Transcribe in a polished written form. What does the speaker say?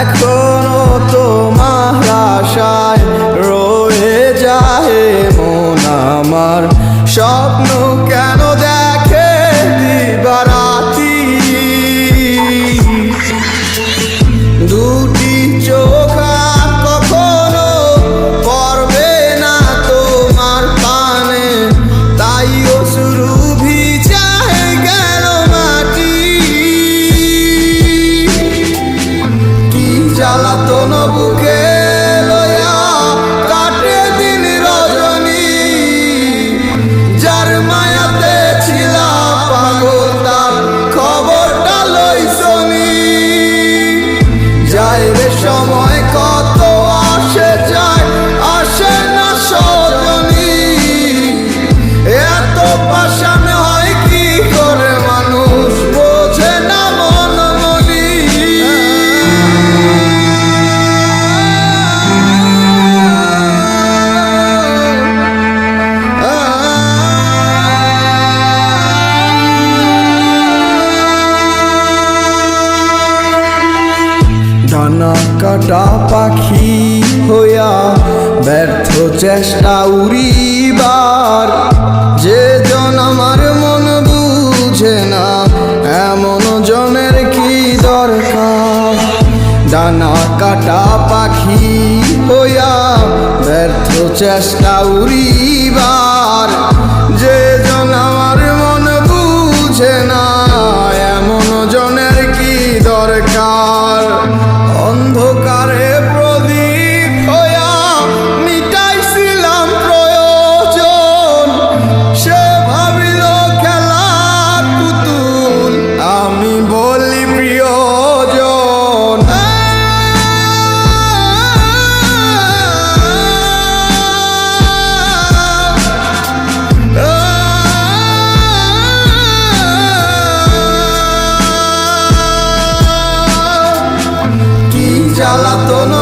এখনো তোমার আশায় রয়ে যায় মন আমার। স্বপ্ন কেন দেখে দিবারাতি, দুটি চোখ আর কখনো পড়বে না তোমার পানে, তাই অশ্রু ভিজায় গেল মাটি। কি জ্বালাতন বুকে লইয়া কাটে দিন রজনী, যার মায়াতে ছিলাম পাগল তার খবরটা লইছনি। যায় রে সময় কত আসে যায়, আসে না সজনী। এত পাষাণ হয় কি করে মানুষ, বোঝে না মন মনি। ডানা কাটা পাখি হইয়া ব্যর্থ চেষ্টা উড়িবার, যে জন আমার মন বুঝে না এমন জনের কি দরকার। ডানা কাটা পাখি হইয়া ব্যর্থ চেষ্টা উড়িবার, যে জন আমার মন বুঝে না এমন জনের কি দরকার। অন্ধকারে প্রদীপ হইয়া মিটাইছিলাম প্রয়োজন, সে ভাবিল খেলার পুতুল, আমি বলি প্রিয়জন। জ্বালাতন